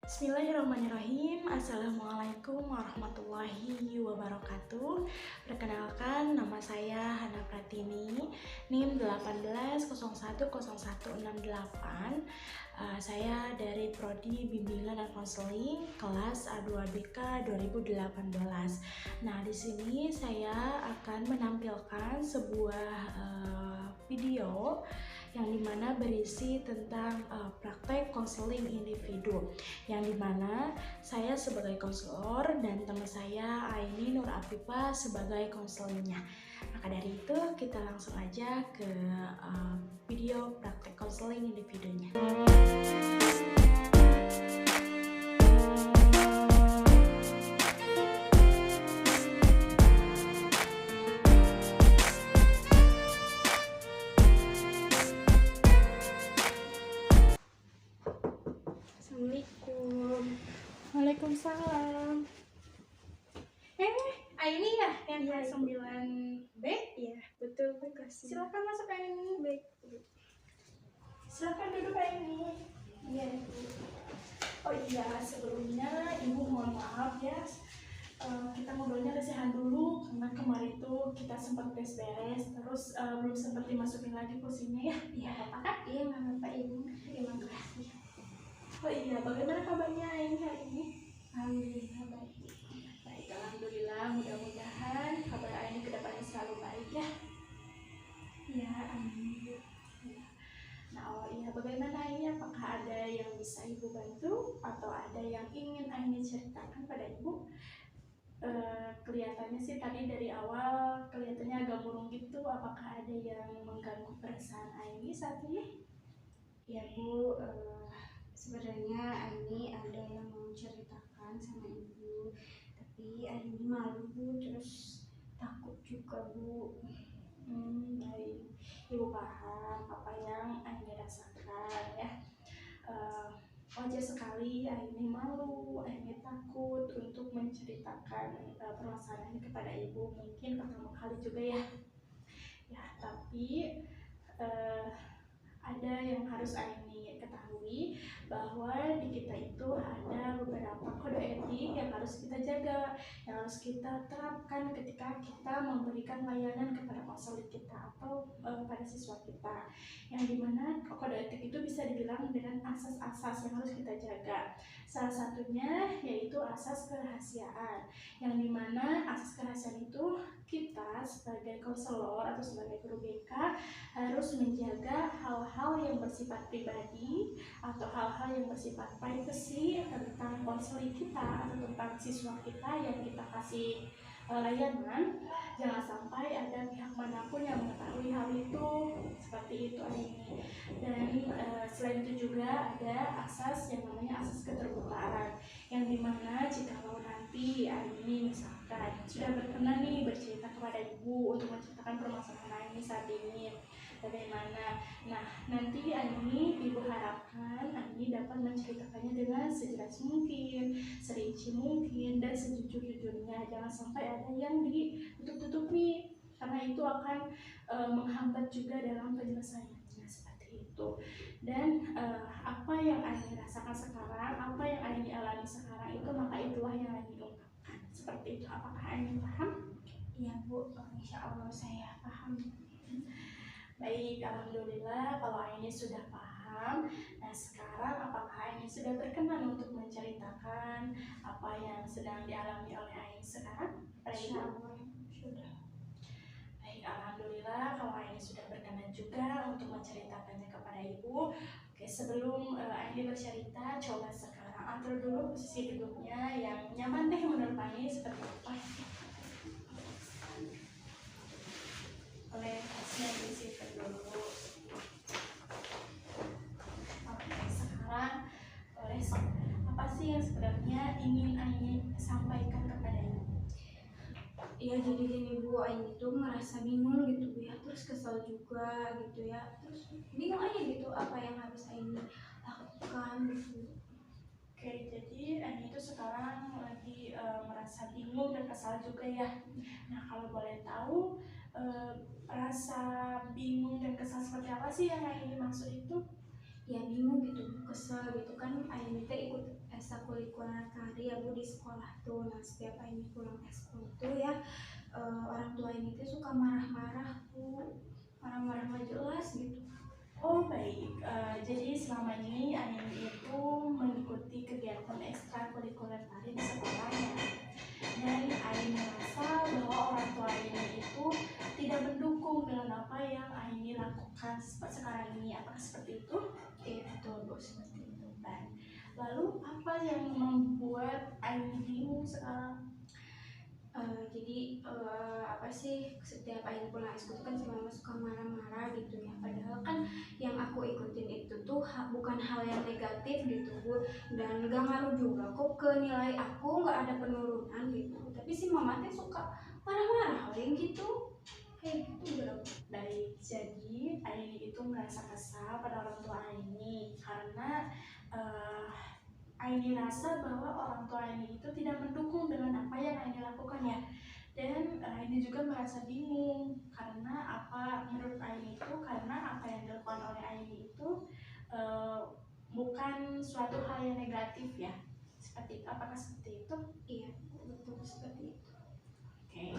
Bismillahirrahmanirrahim. Assalamualaikum warahmatullahi wabarakatuh. Perkenalkan, nama saya Hana Pratini, NIM 18010168. Saya dari Prodi Bimbingan dan Konseling kelas A2BK 2018. Nah, di sini saya akan menampilkan sebuah video yang dimana berisi tentang praktek konseling individu, yang dimana saya sebagai konselor dan teman saya Aini Nur Afifah sebagai konselingnya. Maka dari itu kita langsung aja ke video praktek konseling individunya. Assalamualaikum. Waalaikumsalam. Aini ya yang Iya, kelas 9B? Iya, betul Bu kasih. Silakan masuk Aini. Baik. Silakan duduk Aini. Iya. Oh iya, sebelumnya Ibu mohon maaf ya. Kita ngobrolnya lesehan dulu karena kemarin tuh kita sempat beres terus belum sempat dimasukin lagi kursinya ya. Iya, apa kan? Iya, nggak apa-apa Ibu. Terima kasih. Oh iya, bagaimana kabarnya ini hari ini? Alhamdulillah baik. Baik, alhamdulillah. Mudah-mudahan kabar Aini ke depannya selalu baik ya. Ya, amin. Nah, oh iya, bagaimana Aini? Apakah ada yang bisa Ibu bantu atau ada yang ingin Aini ceritakan pada Ibu? Kelihatannya sih tadi dari awal kelihatannya agak murung gitu. Apakah ada yang mengganggu perasaan Aini saat ini? Ya Bu, sebenarnya Aini ada yang mau ceritakan sama Ibu, tapi Aini malu Bu, terus takut juga Bu. Baik, Ibu paham apa yang Aini rasakan ya. Wajar sekali Aini malu, Aini takut untuk menceritakan permasalahan kepada Ibu, mungkin pertama kali juga ya. Ya, tapi ada yang harus Aini ketahui bahwa di kita itu ada beberapa kode etik yang harus kita jaga, yang harus kita terapkan ketika kita memberikan layanan kepada konseling kita atau pada siswa kita, yang dimana kode etik itu bisa dibilang dengan asas-asas yang harus kita jaga. Salah satunya yaitu asas kerahasiaan, yang dimana asas kerahasiaan itu kita sebagai konselor atau sebagai guru BK harus menjaga hal-hal yang bersifat pribadi atau hal-hal yang bersifat privacy tentang konseling kita atau tentang siswa kita yang kita kasih layanan. Jangan sampai ada pihak manapun yang mengetahui hal itu, seperti itu Aini. Dan selain itu juga ada asas yang namanya asas keterbukaan, yang dimana jikalau nanti Aini misalkan sudah berkenan nih bercerita kepada Ibu untuk menceritakan permasalahan Aini saat ini, bagaimana? Nah, nanti Aini Ibu harapkan Aini dapat menceritakannya dengan sejelas mungkin, serinci mungkin, dan sejujur-jujurnya. Jangan sampai ada yang ditutup-tutupi, karena itu akan menghambat juga dalam penyelesaiannya, seperti itu. Dan apa yang Aini rasakan sekarang, apa yang Aini alami sekarang itu, maka itulah yang Aini ungkapkan, seperti itu. Apakah Aini paham? Iya Bu, insya Allah saya paham. Baik, alhamdulillah kalau Aini sudah paham. Nah, sekarang apakah Aini sudah berkenan untuk menceritakan apa yang sedang dialami oleh Aini sekarang? Insya Allah sudah. Baik, alhamdulillah kalau Aini sudah berkenan juga untuk menceritakannya kepada Ibu. Oke, sebelum Aini bercerita, coba sekarang atur dulu posisi duduknya yang nyaman deh menurut Aini, seperti apa? Oleh tasnya disipkan dulu. Oke, sekarang oleh apa sih yang sebenarnya ingin Aini sampaikan kepada Ibu? Iya, jadi gini Bu, Aini tuh ngerasa bingung gitu Bu ya, terus kesel juga gitu ya, terus bingung aja gitu apa yang harus Aini lakukan gitu. Oke, jadi Aini itu sekarang lagi merasa bingung dan kesal juga ya. Nah, kalau boleh tahu rasa bingung dan kesal seperti apa sih yang Aini maksud itu? Ya bingung gitu, kesel gitu kan Aini teh ikut ekstrakurikuler ya Bu di sekolah tuh. Nah setiap ini pulang ekskul tuh ya orang tua ini tuh suka marah-marah Bu, marah-marah nggak jelas gitu. Oh baik, jadi selama ini Aini itu mengikuti kegiatan ekstrakurikuler tari di sekolahnya, dan Aini merasa bahwa orang tua Aini itu tidak mendukung dengan apa yang Aini lakukan sekarang ini. Apakah seperti itu? Iya betul Bu, seperti itu. Baik. Lalu apa yang membuat Aini bingung sekarang? Jadi apa sih setiap Aini pulang ekskul kan si mama suka marah-marah gitu ya, padahal kan yang aku ikutin itu tuh bukan hal yang negatif gitu Bu, dan gak ngaruh juga kok ke nilai aku, nggak ada penurunan gitu, tapi si mama tuh suka marah-marah yang gitu kayak gitu berapa. Baik, jadi Aini itu merasa kesal pada orang tua Aini karena Aini rasa bahwa orang tua Aini itu tidak mendukung dengan apa yang Aini lakukan ya. Dan Aini juga merasa bingung karena apa menurut Aini itu, karena apa yang dilakukan oleh Aini itu bukan suatu hal yang negatif ya. Seperti itu. Apakah seperti itu? Iya betul seperti itu. Oke.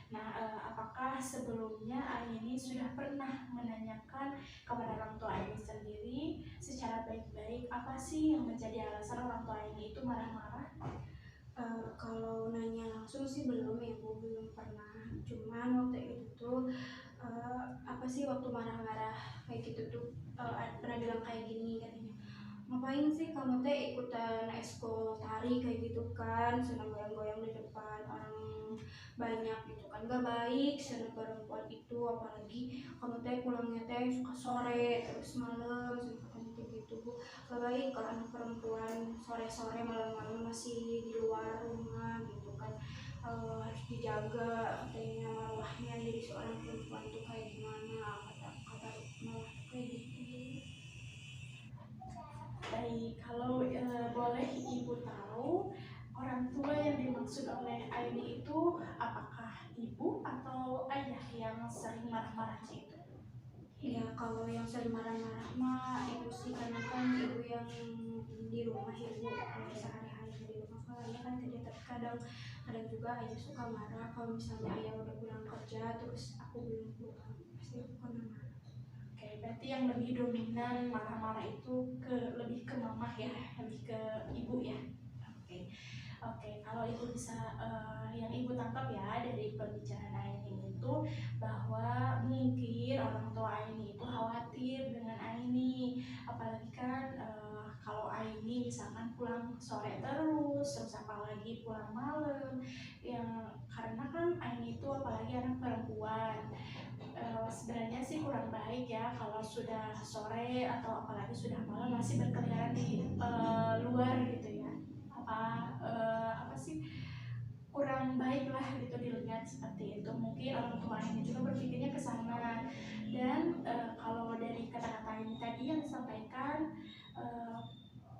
Nah, apakah sebelumnya Aini sudah pernah menanyakan kepada orang tua Aini sendiri secara baik-baik apa sih yang menjadi alasan orang tua Aini itu marah-marah? Kalau nanya langsung sih belum ya Bu, belum pernah. Cuman waktu itu tuh apa sih waktu marah-marah kayak gitu tuh pernah bilang kayak gini katanya, ngapain sih kamu teh ikutan ekskul tari kayak gitu kan, senang goyang-goyang di depan orang banyak gitu kan, gak baik senang perempuan itu, apalagi kamu teh pulangnya teh suka sore terus malam, katanya kayak gitu Bu, gak baik kalau anak perempuan sore-sore malam-malam masih di luar rumah gitu kan, harus dijaga katanya marwahnya jadi seorang perempuan tuh kayak gimana, kata malah kayak gitu. Baik, kalau boleh Ibu tahu orang tua yang dimaksud oleh Aini itu apakah ibu atau ayah yang sering marah-marahnya itu? Ya kalau yang sering marah-marah mah ibu sih, karena kan ibu yang di rumah ya Bu, kalau sehari-hari di rumah kalau ayah kan kerja, tapi kadang juga ayah suka marah kalau misalnya ayah udah pulang kerja terus aku belum pulang, pasti aku kan marah. Oke, berarti yang lebih dominan marah-marah itu lebih ke mama ya, lebih ke ibu ya. Oke, oke. Kalau ibu bisa yang ibu tangkap ya dari pembicaraan Aini itu bahwa mungkin orang tua Aini itu khawatir dengan Aini, apalagi kan kalau Aini misalkan pulang sore terus apalagi pulang malam, yang karena kan Aini itu apalagi anak perempuan. Sebenarnya sih kurang baik ya kalau sudah sore atau apalagi sudah malam masih berkeliaran di luar gitu ya, apa sih, kurang baik lah gitu dilihat seperti itu. Mungkin orang tua ini juga berpikirnya ke sana. Dan kalau dari kata-kata ini tadi yang disampaikan,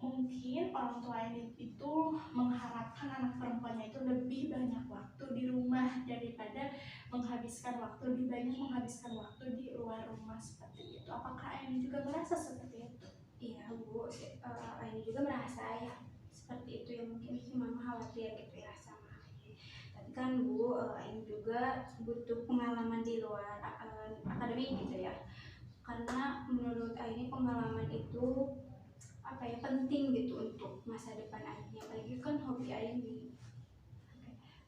mungkin orang tua ini itu mengharapkan anak perempuannya itu lebih banyak waktu di rumah daripada lebih banyak menghabiskan waktu di luar rumah seperti itu. Apakah ini juga merasa seperti itu? Iya Bu, ini juga merasa ya seperti itu ya, mungkin si mama khawatir gitu ya sama ini. Tapi kan Bu, ini juga butuh pengalaman di luar akademik gitu ya. Karena menurut ini pengalaman itu apa ya, penting gitu untuk masa depan Aini, apalagi kan hobi Aini.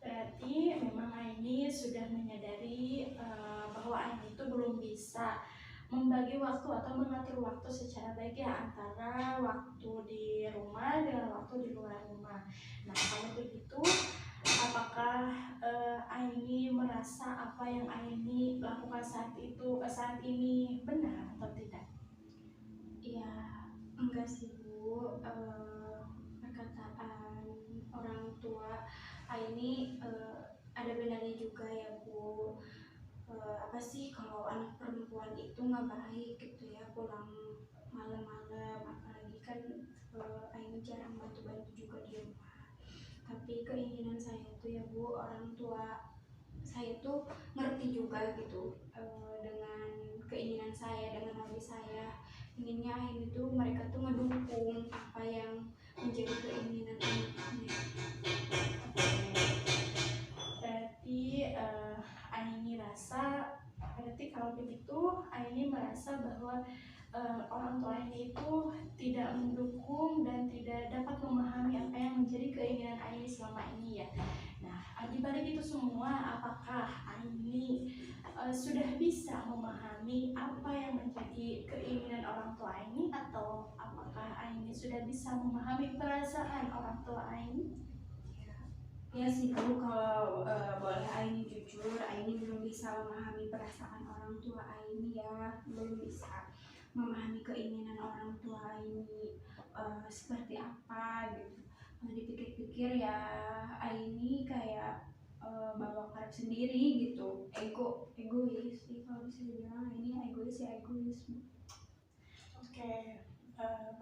Berarti memang Aini sudah menyadari bahwa Aini itu belum bisa membagi waktu atau mengatur waktu secara baik ya, antara waktu di rumah dengan waktu di luar rumah. Nah kalau begitu, apakah Aini merasa apa yang Aini lakukan saat ini benar atau tidak? Ya enggak sih Bu, perkataan orang tua Aini ada benarnya juga ya Bu. Apa sih kalau anak perempuan itu nggak baik gitu ya pulang malam-malam, apalagi kan Aini jarang bantu-bantu juga di rumah. Tapi keinginan saya itu ya Bu, orang tua saya tuh ngerti juga gitu dengan keinginan saya, dengan hobi saya, inginnya Aini tuh mereka tuh ngedukung apa yang menjadi keinginan Aini merasa bahwa orang tua ini itu tidak mendukung dan tidak dapat memahami apa yang menjadi keinginan Aini selama ini ya. Nah, di balik itu semua, apakah Aini sudah bisa memahami apa yang menjadi keinginan orang tua Aini, atau apakah Aini sudah bisa memahami perasaan orang tua Aini? Ya sih Bu, kalau boleh Aini jujur, Aini belum bisa memahami perasaan orang tua Aini ya, belum bisa memahami keinginan orang tua Aini seperti apa gitu. Kalau dipikir-pikir ya Aini kayak bawa karep sendiri gitu, egois sih kalau bisa dibilang. Aini egois ya egois. Oke,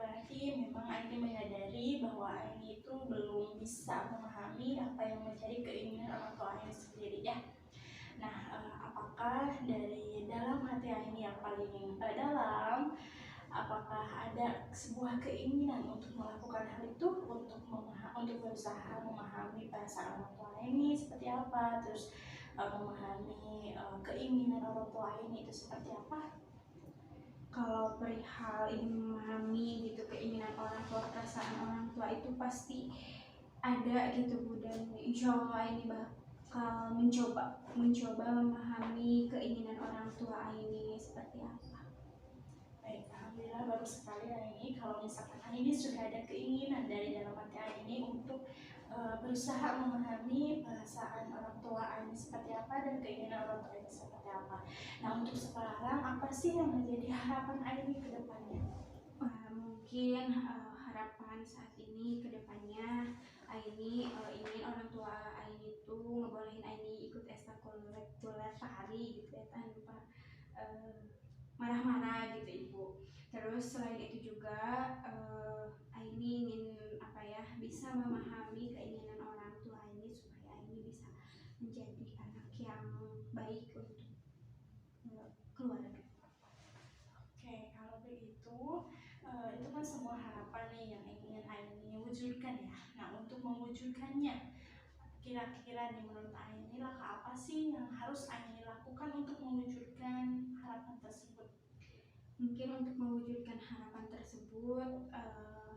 berarti memang Aini menyadari bahwa Aini itu belum bisa memahami apa yang menjadi keinginan orang tua Aini sendiri ya. Nah, apakah dari dalam hati Aini yang paling dalam, apakah ada sebuah keinginan untuk melakukan hal itu, untuk berusaha memahami perasaan orang tua Aini seperti apa, terus memahami keinginan orang tua Aini itu seperti apa? Kalau perihal ingin memahami gitu keinginan orang tua, perasaan orang tua itu pasti ada gitu Bu, dan insya Allah ini bakal mencoba memahami keinginan orang tua ini seperti apa. Baik, alhamdulillah baru sekali Aini kalau misalkan Aini sudah ada keinginan dari dalam hati Aini untuk berusaha memahami perasaan orang tua Aini seperti apa dan keinginan orang tua Aini seperti apa. Nah, untuk sekarang apa sih yang menjadi harapan Aini ke depannya? Mungkin harapan saat ini ke depannya Aini ingin orang tua Aini itu ngebolehin Aini ikut ekstrakurikuler sehari gitu ya, tanpa marah-marah gitu Ibu. Terus selain itu juga Aini ingin apa ya, bisa memahami keinginan orang tua Aini supaya Aini bisa menjadi anak yang baik untuk keluarga. Oke, kalau begitu itu kan semua harapan nih yang ingin Aini wujudkan ya. Nah, untuk mewujudkannya, kira-kira nih menurut Aini langkah apa sih yang harus Aini lakukan untuk mewujudkan harapan tersebut? Mungkin untuk mewujudkan harapan tersebut,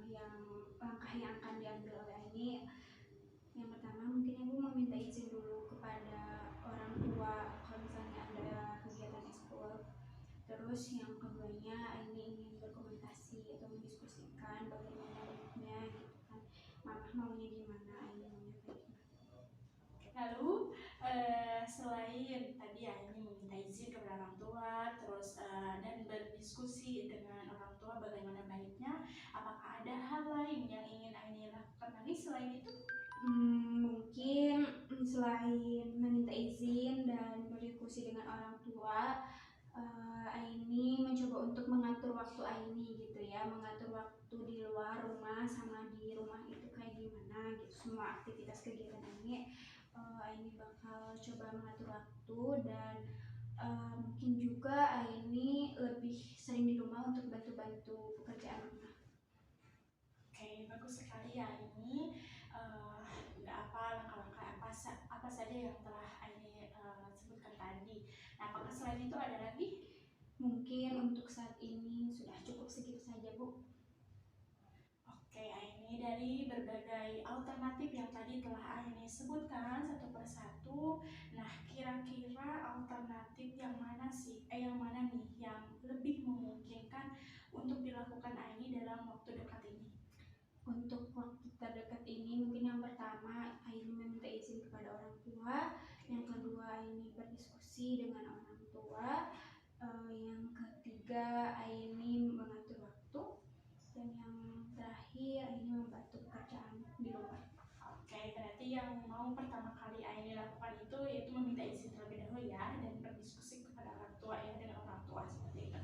yang langkah yang akan diambil oleh Aini, yang pertama mungkin Ibu meminta izin dulu kepada orang tua kalau misalnya ada kegiatan ekskul. Terus yang keduanya Aini ingin berkomunikasi atau mendiskusikan bagaimana baiknya gitu kan, Mama maunya gimana, Aini maunya kayak gimana. Lalu selain tadi Aini meminta izin kepada orang tua, terus dan berdiskusi dengan orang tua bagaimana baiknya, apakah ada hal lain yang ingin Aini lakukan lagi selain itu? Mungkin selain meminta izin dan berdiskusi dengan orang tua, Aini mencoba untuk mengatur waktu Aini gitu ya, mengatur waktu di luar rumah sama di rumah itu kayak gimana gitu. Semua aktivitas kegiatan Aini bakal coba mengatur waktu, dan mungkin juga Aini lebih sering di rumah untuk bantu-bantu pekerjaan rumah. Oke, bagus sekali ya Aini. Langkah-langkah apa saja yang telah Aini sebutkan tadi. Nah, apakah selain itu ada lagi? Mungkin untuk saat ini sudah cukup segitu saja Bu. Oke, Aini, dari berbagai alternatif yang tadi telah Aini sebutkan satu persatu, nah kira-kira alternatif yang mana nih yang lebih memungkinkan untuk dilakukan Aini dalam waktu dekat ini? Untuk waktu terdekat ini mungkin yang pertama Aini meminta izin kepada orang tua, yang kedua Aini berdiskusi dengan orang tua, yang ketiga Aini mengatur waktu, dan yang terakhir Aini membantu pekerjaan di rumah. Oke, berarti yang mau pertama kali Aini lakukan itu yaitu meminta izin terlebih dahulu ya, dan berdiskusi kepada orang tua ya, dengan orang tua seperti itu.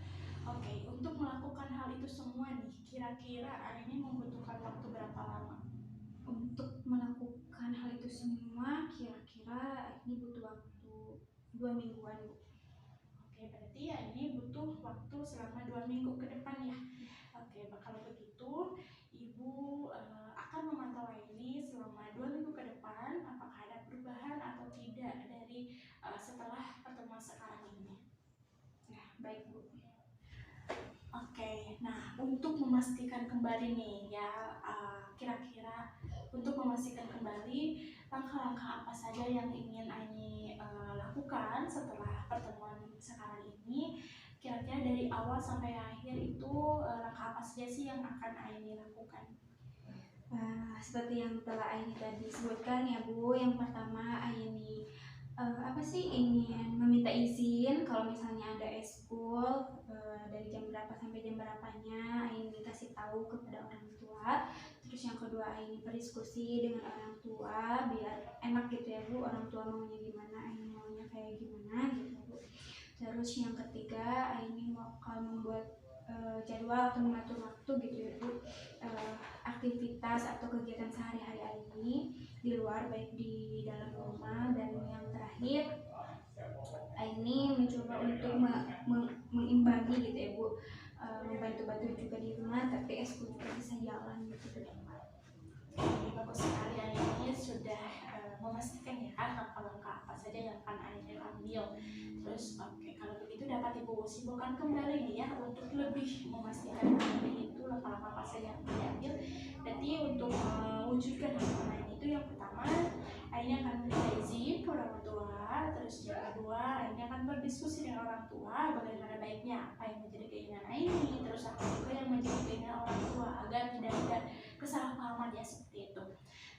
Oke, untuk melakukan hal itu semua nih, kira-kira Aini membutuhkan waktu berapa lama? Untuk melakukan hal itu semua kira-kira Aini butuh waktu 2 mingguan Bu. Oke, berarti ya ini butuh waktu selama 2 minggu ke depan ya. Oke, kalau begitu Ibu akan memantau ini selama 2 minggu ke depan, apakah ada perubahan atau tidak dari setelah pertemuan sekarang ini. Nah, baik Bu. nah untuk memastikan kembali nih ya, kira-kira untuk memastikan kembali langkah-langkah apa saja yang ingin Aini lakukan setelah pertemuan sekarang ini. Kira-kira dari awal sampai akhir itu langkah apa saja sih yang akan Aini lakukan? Seperti yang telah Aini tadi sebutkan ya Bu, yang pertama Aini apa sih, ingin meminta izin kalau misalnya ada eskul dari jam berapa sampai jam berapanya Aini kasih tahu kepada orang tua. Terus yang kedua Aini berdiskusi dengan orang tua biar enak gitu ya Bu, orang tua maunya gimana, Aini maunya kayak gimana gitu Bu. Terus yang ketiga Aini bakal membuat jadwal atau mengatur waktu gitu ya Bu, aktivitas atau kegiatan sehari-hari Aini di luar baik di dalam rumah. Dan yang terakhir Aini mencoba untuk mengimbangi gitu ya Bu, membantu-bantu juga di rumah tapi eskul juga bisa jalan gitu ke depan. Bagus sekali, Aini sudah memastikan ya langkah-langkah apa saja yang akan Aini ambil. Terus kalau begitu dapat Ibu simpulkan kembali nih ya, untuk lebih memastikan Aini itu langkah-langkah apa saja yang diambil. Berarti untuk mewujudkan harapan Aini itu yang pertama Aini akan minta izin ke orang tua. Terus yang kedua Aini akan berdiskusi dengan orang tua bagaimana baiknya apa yang menjadi keinginan Aini, terus apa juga yang menjadi keinginan orang tua agar tidak ada kesalahpahaman ya, seperti itu.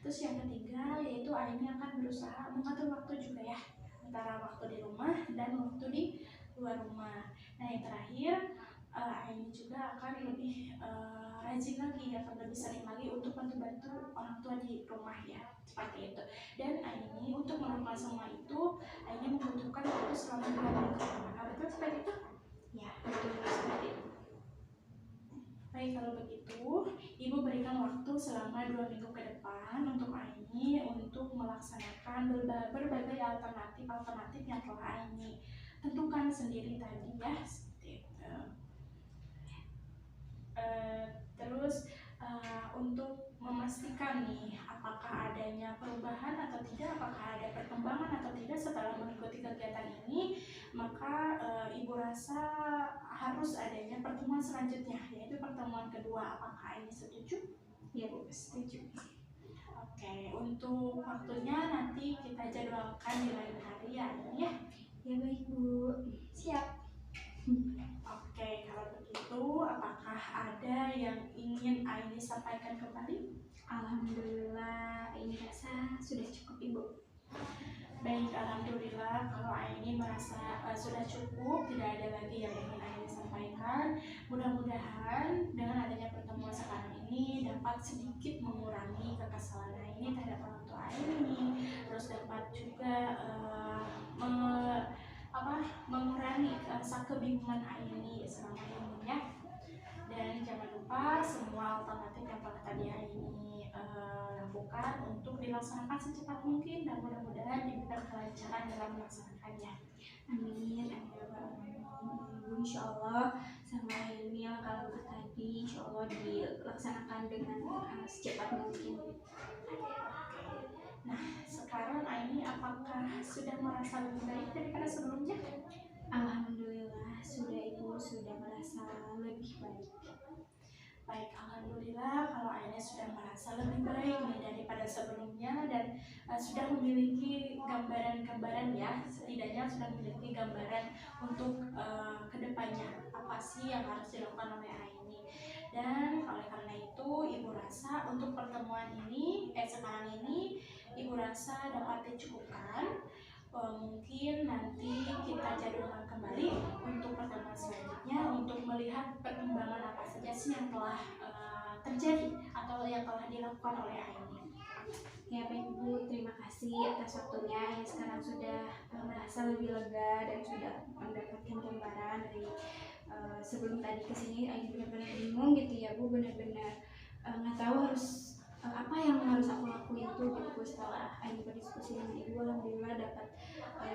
Terus yang ketiga yaitu Aini akan berusaha mengatur waktu juga ya, antara waktu di rumah dan waktu di luar rumah. Nah yang terakhir Aini juga akan lebih rajin lagi, akan lebih sering lagi untuk bantu-bantu orang tua di rumah ya, seperti itu. Dan Aini untuk melakukan semua itu Aini membutuhkan waktu selama 2 minggu ke depan. Betul seperti itu? Ya betul seperti itu. Baik, kalau begitu Ibu berikan waktu selama 2 minggu ke depan untuk Aini untuk melaksanakan berbagai alternatif yang telah Aini tentukan sendiri tadi ya, seperti itu. Terus untuk memastikan nih apakah adanya perubahan atau tidak, apakah ada perkembangan atau tidak setelah mengikuti kegiatan ini, maka Ibu rasa harus adanya pertemuan selanjutnya, yaitu pertemuan kedua. Apakah ini setuju? Ya Bu, setuju. Oke, untuk waktunya nanti kita jadwalkan di lain hari ya, ya. Ya baik Bu, siap. Oke, kalau begitu apakah ada yang ingin Aini sampaikan kembali? Alhamdulillah ini rasa sudah cukup Ibu. Baik, alhamdulillah kalau Aini merasa sudah cukup, tidak ada lagi yang ingin Aini sampaikan. Mudah-mudahan dengan adanya pertemuan sekarang ini dapat sedikit mengurangi kekesalan Aini terhadap orang tua Aini, terus dapat juga mengurangi rasa kebingungan Aini selama ini ya. Dan jangan lupa semua alternatif yang telah tadi Aini lakukan untuk dilaksanakan secepat mungkin, dan mudah-mudahan diberikan kelancaran dalam melaksanakannya. Amin, amin. Insya Allah sama ini langkah-langkah tadi Insya Allah dilaksanakan dengan secepat mungkin. Nah, sekarang Aini apakah sudah merasa lebih baik daripada sebelumnya? Alhamdulillah sudah Ibu, sudah merasa lebih baik. Baik, alhamdulillah kalau Aini sudah merasa lebih baik nih daripada sebelumnya, dan sudah memiliki gambaran-gambaran ya, setidaknya sudah memiliki gambaran untuk kedepannya apa sih yang harus dilakukan oleh Aini. Dan oleh karena itu Ibu rasa untuk pertemuan ini sekarang ini Ibu rasa dapat dicukupkan. Mungkin nanti kita jadwalkan kembali untuk pertemuan selanjutnya untuk melihat perkembangan apa saja sih yang telah terjadi atau yang telah dilakukan oleh Aini. Ya baik Bu, terima kasih atas waktunya. Yang sekarang sudah merasa lebih lega dan sudah mendapatkan gambaran dari sebelum tadi kesini Aini benar-benar bingung gitu ya Bu, benar-benar nggak tahu harus apa yang harus aku lakuin tuh gitu. Setelah Aini berdiskusi dengan Ibu, alhamdulillah dapat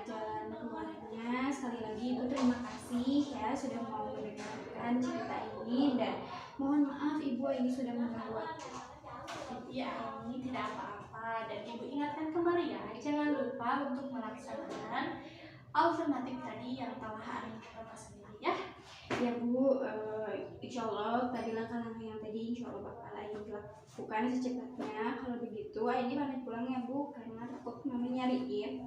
jalan keluarnya. Sekali lagi Ibu terima kasih ya sudah mau mendengarkan cerita ini, dan mohon maaf Ibu ini sudah membuat. Ya, ini tidak apa-apa, dan Ibu ingatkan kembali ya, jangan lupa untuk melaksanakan alternatif tadi yang telah Aini lakukan sendiri ya. Ya Bu, insya Allah tadi langkah-langkah yang tadi insya Allah bakal Aini lakukan secepatnya. Kalau begitu Aini pamit pulang ya Bu, karena takut mami nyariin.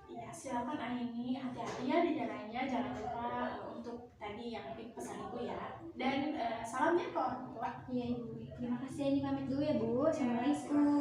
Ya, silakan Aini, hati-hati ya di jalannya, jangan lupa untuk tadi yang pesan Ibu ya. Dan salamnya ke orang tua. Iya Ibu, terima kasih Aini pamit dulu ya Bu. Assalamualaikum.